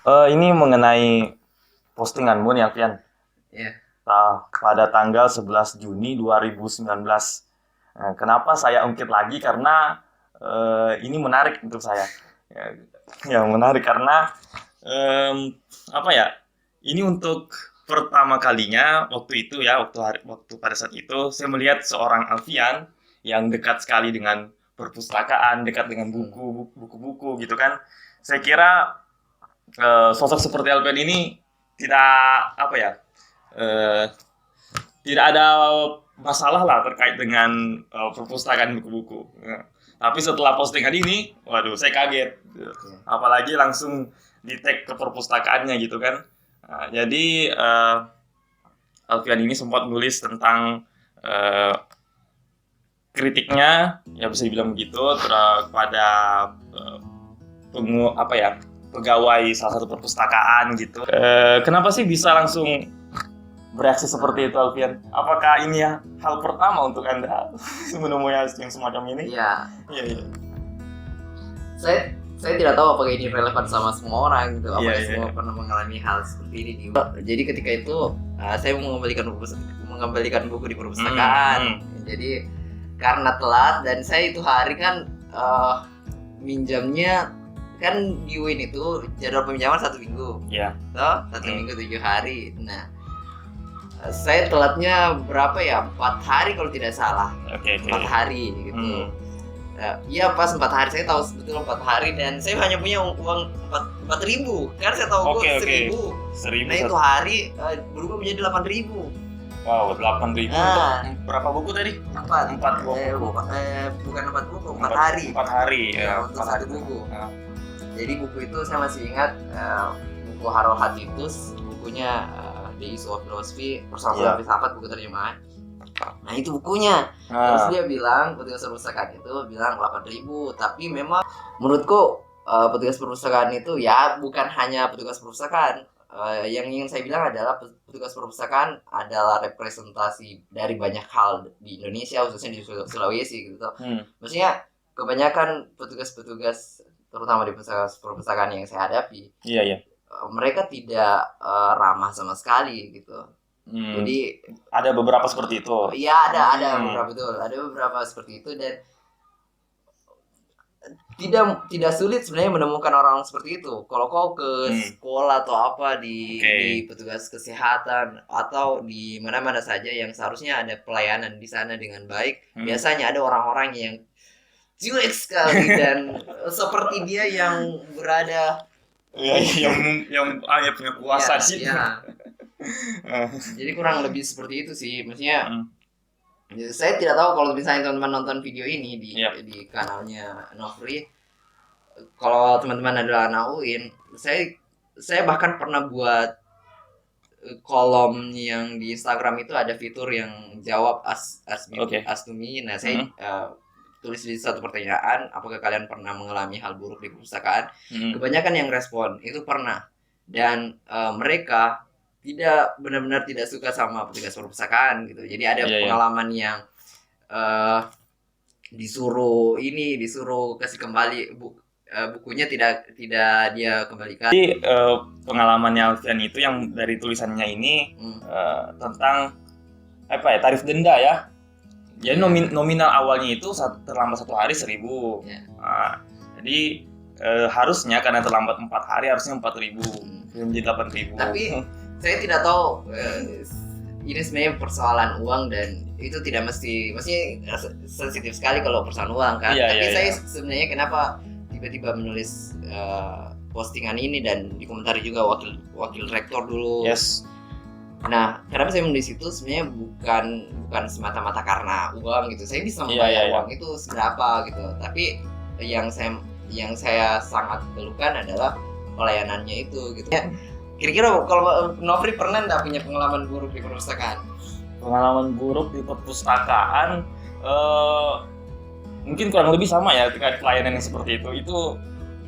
Ini mengenai postinganmu nih, Alfian. Ya, Pada tanggal 11 Juni 2019. Kenapa saya ungkit lagi? Karena ini menarik untuk saya. Ya, yang menarik karena apa ya? Ini untuk pertama kalinya waktu itu ya, waktu pada saat itu saya melihat seorang Alfian yang dekat sekali dengan perpustakaan, dekat dengan buku-buku gitu kan. Saya kira sosok seperti Alpen ini tidak apa ya eh, tidak ada masalah lah terkait dengan perpustakaan buku-buku. Tapi setelah postingan ini, waduh, saya kaget. Apalagi langsung di tag ke perpustakaannya gitu kan. Jadi Alfian ini sempat nulis tentang eh, kritiknya, ya bisa dibilang begitu, kepada eh, apa ya, pegawai salah satu perpustakaan gitu. Kenapa sih bisa langsung bereaksi seperti itu, Alfian? Apakah ini ya hal pertama untuk Anda menemui hal yang semacam ini? iya. Iya, iya. Saya tidak tahu apakah ini relevan sama semua orang gitu. Iya, Apakah iya. semua pernah mengalami hal seperti ini di. Jadi ketika itu saya mengembalikan buku di perpustakaan. Jadi karena telat dan saya itu hari kan minjamnya kan di UIN itu jadwal peminjaman 1 minggu. Iya. Toh 1 minggu 7 hari. Nah, saya telatnya berapa ya? 4 hari kalau tidak salah. Oke, oke. 4 hari gitu. Iya pas 4 hari, saya tahu betul 4 hari dan saya hanya punya uang 4.000 kan saya tahu Oke, gue oke. 1.000. 1.000. Nah itu hari berubah menjadi 8.000. Wow, 8.000 Nah. untuk berapa buku tadi? 4 Empat buku. bukan 4 buku, 4 hari. 4 hari. Ya, untuk 1 buku. Nah. Jadi buku itu saya masih ingat buku Harold Hatitus, bukunya The Issue of Philosophy, Persoalan Filsafat, buku terjemahan. Nah itu bukunya. Terus dia bilang, petugas perpustakaan itu bilang 8.000, tapi memang menurutku petugas perpustakaan itu ya bukan hanya petugas perpustakaan. Yang ingin saya bilang adalah petugas perpustakaan adalah representasi dari banyak hal di Indonesia, khususnya di Sulawesi gitu. Maksudnya kebanyakan petugas-petugas terutama di perpustakaan yang saya hadapi, Iya. mereka tidak ramah sama sekali gitu. Jadi ada beberapa seperti itu. Iya ada beberapa betul, ada beberapa seperti itu dan tidak sulit sebenarnya menemukan orang seperti itu. Kalau kau ke sekolah atau apa di petugas kesehatan atau di mana-mana saja yang seharusnya ada pelayanan di sana dengan baik, biasanya ada orang-orang yang jelek sekali dan seperti dia yang berada yang punya kuasa sih. Ya. Jadi kurang lebih seperti itu sih, maksudnya saya tidak tahu kalau misalnya teman-teman nonton video ini di kanalnya Nofri, kalau teman-teman adalah anak UIN, saya bahkan pernah buat kolom yang di Instagram itu ada fitur yang jawab ask to me. Nah saya tulis di satu pertanyaan, apakah kalian pernah mengalami hal buruk di perpustakaan? Kebanyakan yang respon itu pernah, dan mereka tidak benar-benar tidak suka sama petugas perpustakaan gitu. Jadi ada pengalaman yang disuruh kasih kembali bukunya tidak dia kembalikan. Jadi pengalamannya Alfian itu yang dari tulisannya ini tentang apa ya, tarif denda ya. Jadi nominal awalnya itu terlambat 1 hari 1.000. Nah, jadi harusnya karena terlambat 4 hari harusnya 4.000 menjadi 8.000. Tapi saya tidak tahu ini sebenarnya persoalan uang dan itu tidak maksudnya sensitif sekali kalau persoalan uang kan. Tapi saya sebenarnya kenapa tiba-tiba menulis postingan ini dan dikomentari juga wakil rektor dulu. Nah, kenapa saya menulis itu sebenarnya bukan semata-mata karena uang gitu. Saya bisa membayar uang itu seberapa gitu. Tapi yang saya sangat keluhkan adalah pelayanannya itu gitu. Kira-kira kalau Nofri pernah nggak punya pengalaman buruk di perpustakaan? Pengalaman buruk di perpustakaan mungkin kurang lebih sama ya terkait pelayanan yang seperti itu.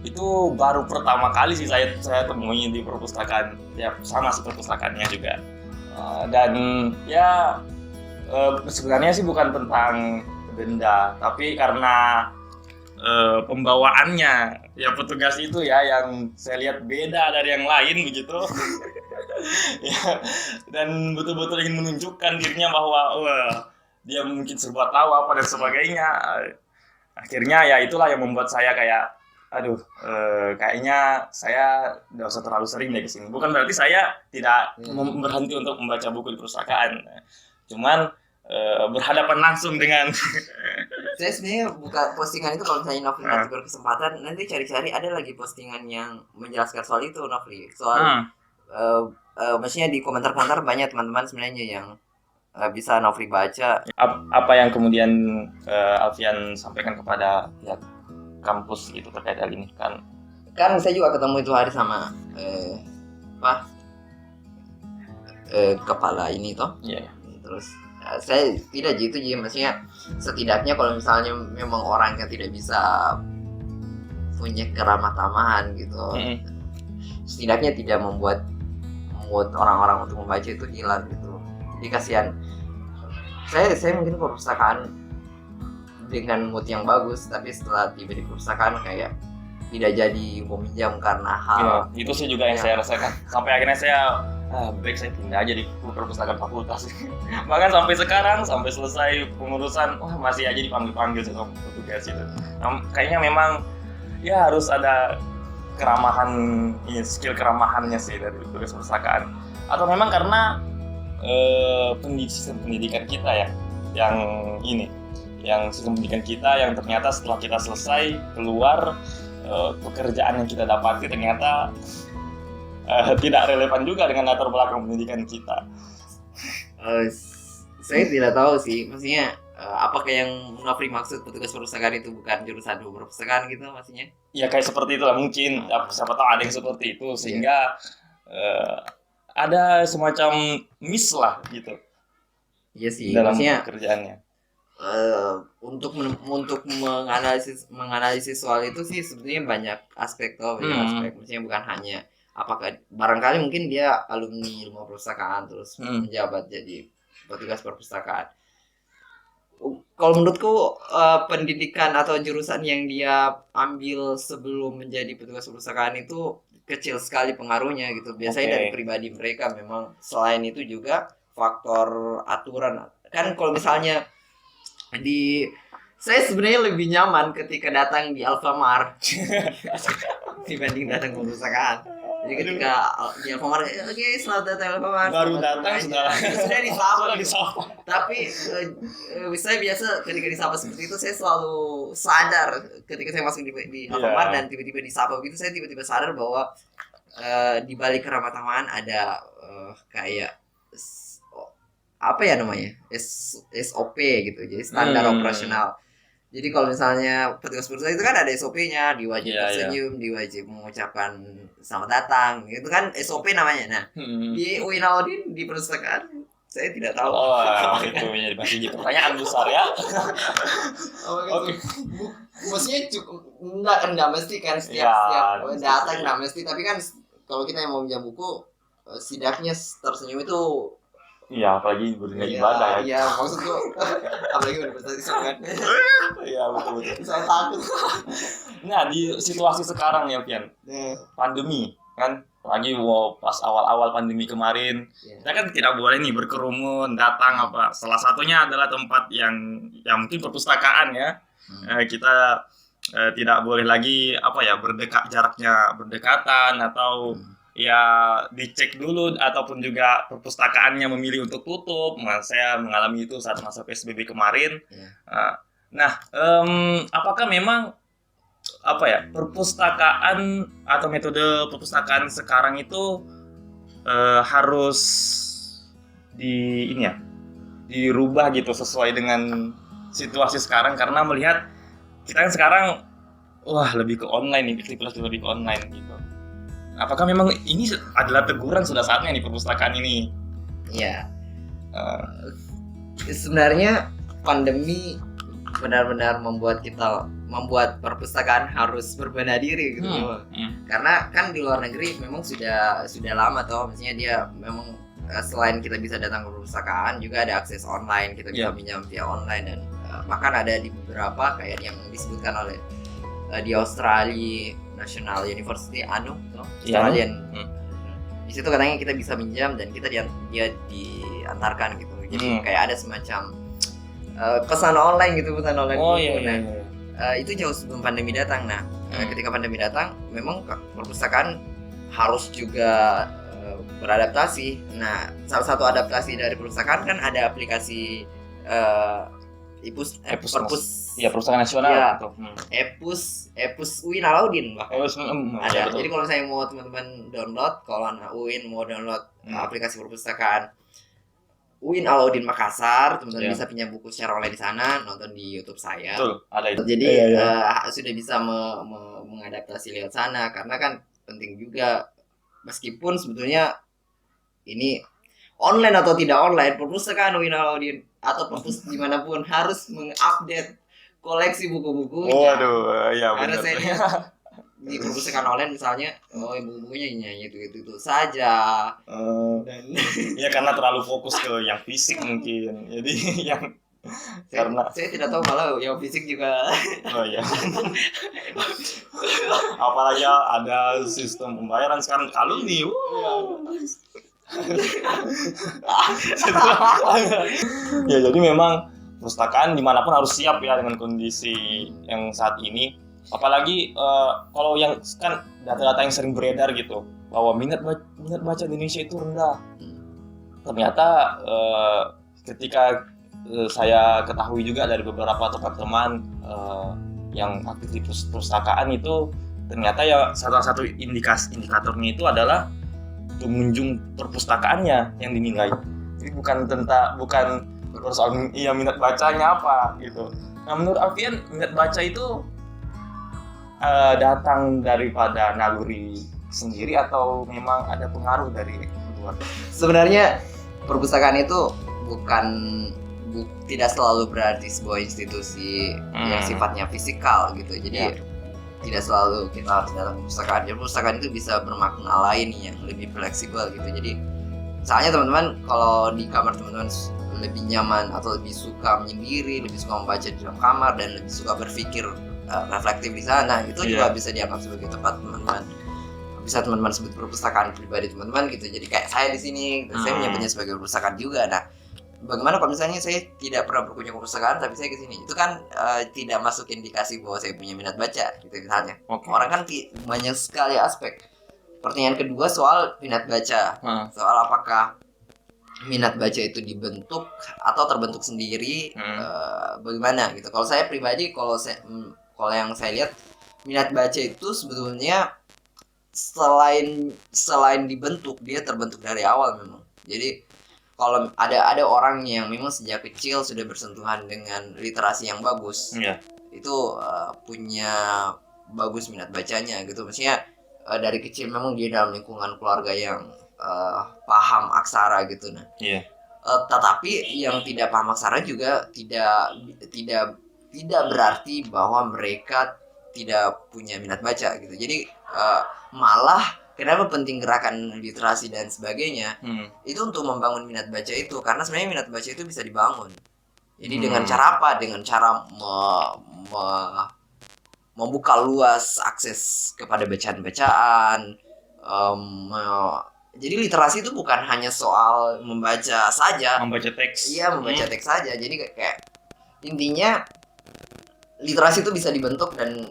Itu baru pertama kali sih saya temui di perpustakaan. Ya sama sih perpustakaannya juga. Dan ya sebenarnya sih bukan tentang denda, tapi karena pembawaannya ya petugas itu ya yang saya lihat beda dari yang lain begitu. Ya, dan betul-betul ingin menunjukkan dirinya bahwa dia mungkin serba tahu apa dan sebagainya. Akhirnya ya itulah yang membuat saya kayak aduh, kayaknya saya nggak usah terlalu sering deh kesini. Bukan berarti saya tidak berhenti untuk membaca buku di perpustakaan, cuman berhadapan langsung dengan saya sebenarnya buka postingan itu kalau misalnya Nofri nanti berkesempatan nanti cari-cari ada lagi postingan yang menjelaskan soal itu Nofri, soal maksudnya di komentar-komentar banyak teman-teman sebenarnya yang bisa Nofri baca. Apa yang kemudian Alfian sampaikan kepada pihak kampus gitu terkait hal ini kan saya juga ketemu itu hari sama kepala ini toh. Terus saya tidak gitu jadi maksudnya setidaknya kalau misalnya memang orangnya tidak bisa punya keramah tamahan gitu, setidaknya tidak membuat mood orang-orang untuk membaca itu hilang gitu. Jadi kasihan saya mungkin perpustakaan dengan mood yang bagus, tapi setelah tiba di perpustakaan kayak tidak jadi meminjam karena hal itu sih juga yang saya rasakan. Sampai akhirnya saya baik saya pindah aja di perpustakaan fakultas. Bahkan sampai sekarang, sampai selesai pengurusan, masih aja dipanggil-panggil sama petugas itu. Kayaknya memang ya harus ada keramahan, skill keramahannya sih dari petugas perpustakaan. Atau memang karena sistem pendidikan kita ya, yang sistem pendidikan kita yang ternyata setelah kita selesai keluar, pekerjaan yang kita dapati ternyata tidak relevan juga dengan latar belakang pendidikan kita. Saya tidak tahu sih, maksudnya apakah yang Nofri maksud petugas perpustakaan itu bukan jurusan perpustakaan gitu maksudnya? Ya kayak seperti itulah mungkin, siapa tahu ada yang seperti itu sehingga ada semacam miss lah gitu. Iya sih, dalam maksudnya pekerjaannya. Untuk menganalisis soal itu sih sebenarnya banyak aspek aspek, maksudnya bukan hanya apakah barangkali mungkin dia alumni ilmu perpustakaan terus menjabat jadi petugas perpustakaan. Kalau menurutku pendidikan atau jurusan yang dia ambil sebelum menjadi petugas perpustakaan itu kecil sekali pengaruhnya gitu. Biasanya dari pribadi mereka memang. Selain itu juga faktor aturan. Kan kalau misalnya saya sebenarnya lebih nyaman ketika datang di Alfamart dibanding datang ke perpustakaan. Jadi ketika di Alfamart, oke, selamat datang Alfamart. Baru datang sudah disapa. Tapi saya biasa ketika disapa seperti itu, saya selalu sadar ketika saya masuk di Alfamart dan tiba-tiba disapa begitu, saya tiba-tiba sadar bahwa di balik keramah tamahan ada kayak apa ya namanya, SOP gitu, jadi standar operasional. Jadi kalau misalnya petugas perpustakaan itu kan ada SOP-nya, diwajib tersenyum, diwajib mengucapkan selamat datang, itu kan SOP namanya. Nah, di UIN Alauddin di perpustakaan saya tidak tahu. Itu masih jadi pertanyaan besar ya. Oke. Maksudnya enggak mesti kan setiap datang enggak mesti, tapi kan kalau kita yang mau pinjam buku setidaknya tersenyum itu. Iya, apalagi beribadah ibadah ya. Iya, maksudku apalagi berprestasi kan. Iya, betul. Saya takut. Nah, di situasi sekarang ya, Pian. Pandemi kan lagi pas awal-awal pandemi kemarin. Kita kan tidak boleh nih berkerumun, datang apa. Salah satunya adalah tempat yang mungkin perpustakaan ya. Kita tidak boleh lagi jaraknya berdekatan atau ya dicek dulu ataupun juga perpustakaannya memilih untuk tutup. Saya mengalami itu saat masa PSBB kemarin. Apakah memang perpustakaan atau metode perpustakaan sekarang itu harus dirubah gitu sesuai dengan situasi sekarang, karena melihat kita kan sekarang lebih ke online nih, aktivitas lebih ke online gitu. Apakah memang ini adalah teguran sudah saatnya nih perpustakaan ini? Iya. Sebenarnya pandemi benar-benar membuat perpustakaan harus berbenah diri gitu. Karena kan di luar negeri memang sudah lama toh, maksudnya dia memang selain kita bisa datang ke perpustakaan juga ada akses online, kita bisa pinjam via online dan bahkan ada di beberapa kayak yang disebutkan oleh di Australia National University Australian. Di situ katanya kita bisa minjam dan dia diantarkan gitu. Jadi kayak ada semacam pesan online gitu. Itu jauh sebelum pandemi datang. Nah, ketika pandemi datang, memang perpustakaan harus juga beradaptasi. Nah, salah satu adaptasi dari perpustakaan kan ada aplikasi Perpus. Ya, Perpustakaan Nasional. Ya, Epus UIN Alauddin bahkan. Ada. Betul. Jadi kalau saya mau teman-teman download, kalau anak UIN mau download aplikasi perpustakaan UIN Alauddin Makassar, teman-teman bisa pinjam buku secara online di sana, nonton di YouTube saya. Betul, ada itu. Jadi sudah bisa mengadaptasi lewat sana, karena kan penting juga, meskipun sebetulnya ini online atau tidak online, perpustakaan UIN Alauddin atau perpus dimanapun harus mengupdate koleksi buku-bukunya. Waduh, ya karena benar. saya lihat di perpustakaan online misalnya, buku-bukunya itu saja. Dan ya karena terlalu fokus ke yang fisik mungkin. Jadi yang saya tidak tahu, malah yang fisik juga. Oh iya. Apalagi ada sistem pembayaran sekarang alumni. Ya jadi memang perpustakaan dimanapun harus siap ya dengan kondisi yang saat ini. Apalagi kalau yang kan data-data yang sering beredar gitu bahwa minat baca di Indonesia itu rendah. Ternyata ketika saya ketahui juga dari beberapa teman-teman yang aktif di perpustakaan itu, ternyata ya salah satu indikatornya itu adalah pengunjung perpustakaannya yang dinilai. Jadi bukan persoalan minat bacanya apa gitu. Nah, menurut Alfian, minat baca itu datang daripada naluri sendiri atau memang ada pengaruh dari luar? Sebenarnya perpustakaan itu tidak selalu berarti sebuah institusi yang sifatnya fisikal gitu. Jadi tidak selalu kita harus datang ke perpustakaan. Jadi perpustakaan itu bisa bermakna lain yang lebih fleksibel gitu. Jadi misalnya teman-teman kalau di kamar teman-teman lebih nyaman atau lebih suka menyendiri, lebih suka membaca di dalam kamar dan lebih suka berpikir reflektif di sana, itu juga bisa dianggap sebagai tempat teman-teman. Bisa teman-teman sebut perpustakaan pribadi teman-teman gitu. Jadi kayak saya di sini, saya menyebutnya sebagai perpustakaan juga. Nah, bagaimana kalau misalnya saya tidak pernah berkunjung ke perpustakaan tapi saya ke sini? Itu kan tidak masuk indikasi bahwa saya punya minat baca gitu misalnya. Orang kan banyak sekali aspek. Pertanyaan kedua soal minat baca. Soal apakah minat baca itu dibentuk atau terbentuk sendiri, bagaimana gitu. Kalau saya pribadi, kalau yang saya lihat, minat baca itu sebetulnya selain dibentuk, dia terbentuk dari awal memang. Jadi kalau ada orang yang memang sejak kecil sudah bersentuhan dengan literasi yang bagus, itu punya bagus minat bacanya gitu. Maksudnya dari kecil memang dia dalam lingkungan keluarga yang paham aksara gitu. Nah, tetapi yang tidak paham aksara juga tidak berarti bahwa mereka tidak punya minat baca gitu. Jadi malah kenapa penting gerakan literasi dan sebagainya, itu untuk membangun minat baca itu, karena sebenarnya minat baca itu bisa dibangun. Jadi dengan cara apa? Dengan cara membuka luas akses kepada bacaan-bacaan. Jadi literasi itu bukan hanya soal membaca saja, membaca teks. Iya, membaca teks saja. Jadi kayak intinya literasi itu bisa dibentuk dan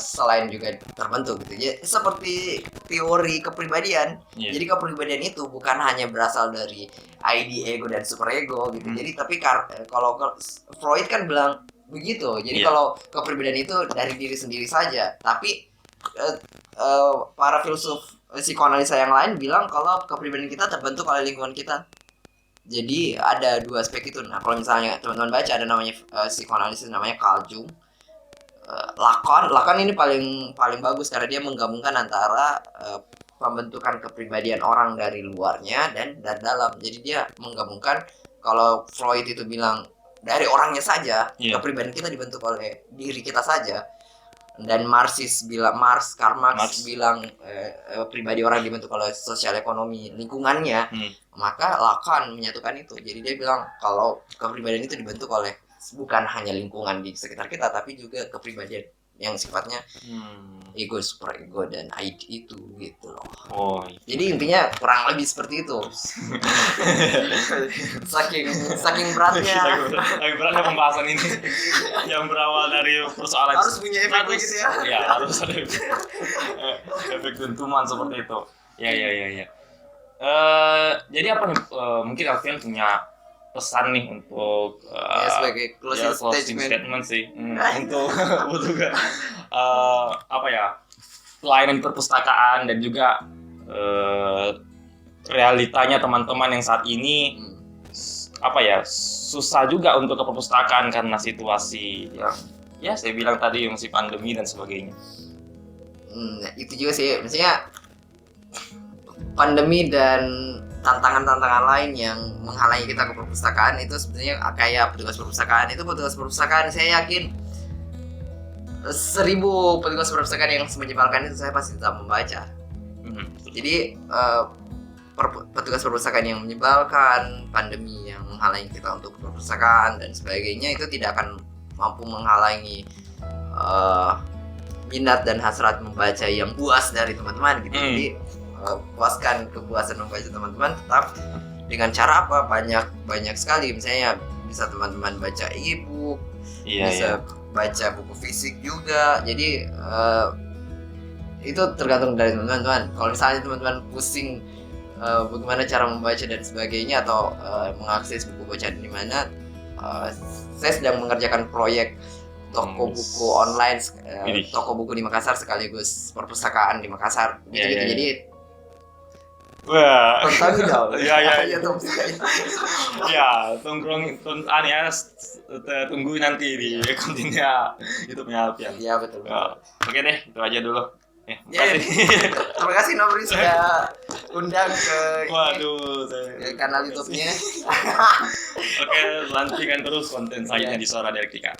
selain juga terbentuk gitu. Ya, seperti teori kepribadian. Jadi kepribadian itu bukan hanya berasal dari ID, ego dan superego gitu. Jadi tapi kalau Freud kan bilang begitu. Jadi kalau kepribadian itu dari diri sendiri saja. Tapi para filsuf psikoanalisa yang lain bilang kalau kepribadian kita terbentuk oleh lingkungan kita. Jadi ada dua aspek itu. Nah, kalau misalnya teman-teman baca, ada namanya psikoanalisis namanya Carl Jung. Lacan ini paling bagus karena dia menggabungkan antara pembentukan kepribadian orang dari luarnya dan dari dalam. Jadi dia menggabungkan, kalau Freud itu bilang dari orangnya saja, kepribadian kita dibentuk oleh diri kita saja. Dan Karl Marx bilang pribadi orang dibentuk oleh sosial ekonomi lingkungannya. Maka Lacan menyatukan itu. Jadi dia bilang kalau kepribadian itu dibentuk oleh bukan hanya lingkungan di sekitar kita, tapi juga kepribadian yang sifatnya ego, super ego dan ID itu gitu loh. Oh, jadi intinya kurang lebih seperti itu. saking beratnya pembahasan ini yang berawal dari persoalan harus punya efek gitu ya. Ya harus ada efek dentuman seperti itu. Ya. Jadi apa nih, mungkin Alfian punya pesan nih untuk sebagai closing statement sih untuk apa ya, pelayanan perpustakaan dan juga realitanya teman-teman yang saat ini apa ya, susah juga untuk ke perpustakaan karena situasi yang ya saya bilang tadi masih pandemi dan sebagainya. Itu juga sih, maksudnya pandemi dan tantangan-tantangan lain yang menghalangi kita ke perpustakaan itu sebenarnya kayak petugas perpustakaan. Saya yakin 1000 petugas perpustakaan yang menyebalkan itu saya pasti tetap membaca. Jadi petugas perpustakaan yang menyebalkan, pandemi yang menghalangi kita untuk ke perpustakaan dan sebagainya itu tidak akan mampu menghalangi minat dan hasrat membaca yang puas dari teman-teman gitu. Jadi puaskan kepuasan membaca teman-teman tetap dengan cara apa? Banyak sekali, misalnya bisa teman-teman baca e-book, bisa baca buku fisik juga. Jadi itu tergantung dari teman-teman. Kalau misalnya teman-teman pusing bagaimana cara membaca dan sebagainya atau mengakses buku bacaan di mana, saya sedang mengerjakan proyek toko buku online, toko buku di Makassar sekaligus perpustakaan di Makassar. Jadi wah, ya tungguin nanti di kontennya YouTube-nya Alfian. Ya betul. Oke deh, itu aja dulu. Terima kasih Nofri sudah undang ke kanal YouTube-nya. Oke, lanjutkan terus konten selanjutnya di Suara Dialektika.